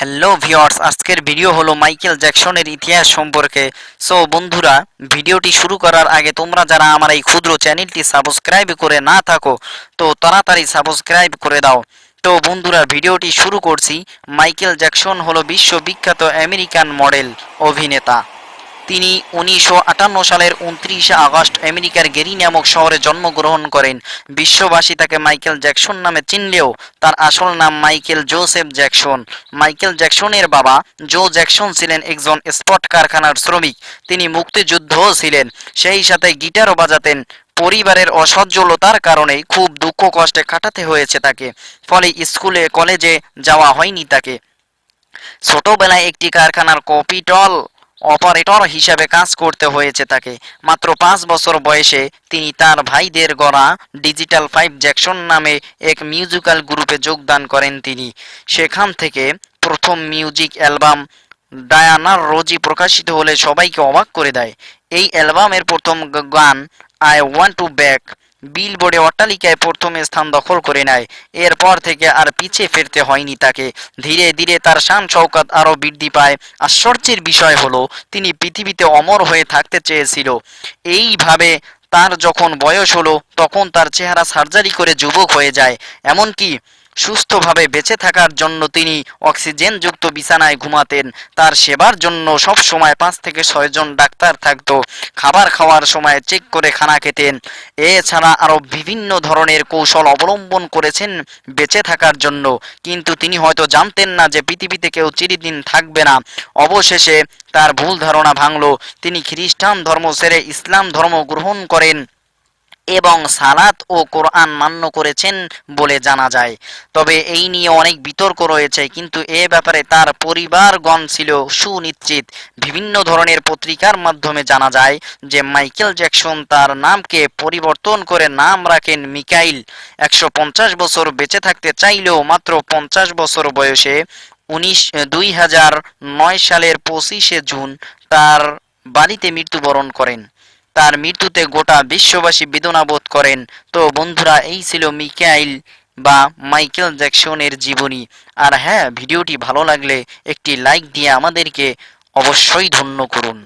Hello viewers, আজকের video হলো Michael জ্যাকসনের ইতিহাস সম্পর্কে। সো বন্ধুরা, ভিডিওটি শুরু করার আগে তোমরা যারা আমার এই ক্ষুদ্র চ্যানেলটি সাবস্ক্রাইব করে না থাকো তো তাড়াতাড়ি সাবস্ক্রাইব করে দাও। তো বন্ধুরা, ভিডিওটি শুরু করছি। মাইকেল জ্যাকসন হলো বিশ্ববিখ্যাত আমেরিকান মডেল অভিনেতা। তিনি 1958 সালের 29 আগস্ট আমেরিকার গেরি নামক শহরে জন্মগ্রহণ করেন। বিশ্ববাসী তাকে মাইকেল জ্যাকসন নামে চিনলেও তার আসল নাম মাইকেল জোসেফ জ্যাকসন। মাইকেল জ্যাকসনের বাবা জো জ্যাকসন ছিলেন একজন স্পট কারখানার শ্রমিক। তিনি মুক্তিযুদ্ধও ছিলেন, সেই সাথে গিটারও বাজাতেন। পরিবারের অসচ্ছলতার কারণে খুব দুঃখ কষ্টে কাটাতে হয়েছে তাকে, ফলে স্কুলে কলেজে যাওয়া হয়নি তাকে। ছোটবেলায় একটি কারখানার কপিটল অপারেটর হিসাবে কাজ করতে হয়েছে তাকে। মাত্র 5 বছর বয়সে তিনি তার ভাইদের গড়া ডিজিটাল 5 জ্যাকসন নামে এক মিউজিক্যাল গ্রুপে যোগদান করেন তিনি। সেখান থেকে প্রথম মিউজিক অ্যালবাম ডায়ানার রোজি প্রকাশিত হলে সবাইকে অবাক করে দেয়। এই অ্যালবামের প্রথম গান আই ওয়ান্ট টু ব্যাক বিলবোর্ডে অট্টালিকায় প্রথম স্থান দখল করে নেয়। এরপর থেকে আর পিছে ফিরতে হয়নি তাকে। ধীরে ধীরে তার শান শৌকত আরও বৃদ্ধি পায়। আশ্চর্যের বিষয় হলো, তিনি পৃথিবীতে অমর হয়ে থাকতে চেয়েছিল। এইভাবে তার যখন বয়স হলো তখন তার চেহারা সার্জারি করে যুবক হয়ে যায়। এমনকি সুস্থভাবে বেঁচে থাকার জন্য তিনি অক্সিজেনযুক্ত বিছানায় ঘুমাতেন। তার সেবার জন্য সব সময় 5 থেকে 6 জন ডাক্তার থাকতো। খাবার খাওয়ার সময় চেক করে খানা খেতেন। এছাড়া আরও বিভিন্ন ধরনের কৌশল অবলম্বন করেছেন বেঁচে থাকার জন্য। কিন্তু তিনি হয়তো জানতেন না যে পৃথিবীতে কেউ চিরদিন থাকবে না। অবশেষে তার ভুল ধারণা ভাঙল। তিনি খ্রিস্টান ধর্ম ছেড়ে ইসলাম ধর্ম গ্রহণ করেন এবং সালাত ও কোরআন মান্য করেছেন বলে জানা যায়। তবে এই নিয়ে অনেক বিতর্ক রয়েছে, কিন্তু এ ব্যাপারে তার পরিবারগণ ছিল সুনিশ্চিত। বিভিন্ন ধরনের পত্রিকার মাধ্যমে জানা যায় যে মাইকেল জ্যাকসন তার নামকে পরিবর্তন করে নাম রাখেন মিকাইল। 150 বছর বেঁচে থাকতে চাইলেও মাত্র 50 বছর বয়সে 2009 সালের 25 জুন তার বাড়িতে মৃত্যুবরণ করেন। তার মৃত্যুতে গোটা বিশ্ববাসী বেদনা বোধ করেন। তো বন্ধুরা, এই ছিল মিকাইল বা মাইকেল জ্যাকসনের জীবনী। আর হ্যাঁ, ভিডিওটি ভালো লাগলে একটি লাইক দিয়ে আমাদেরকে অবশ্যই ধন্য করুন।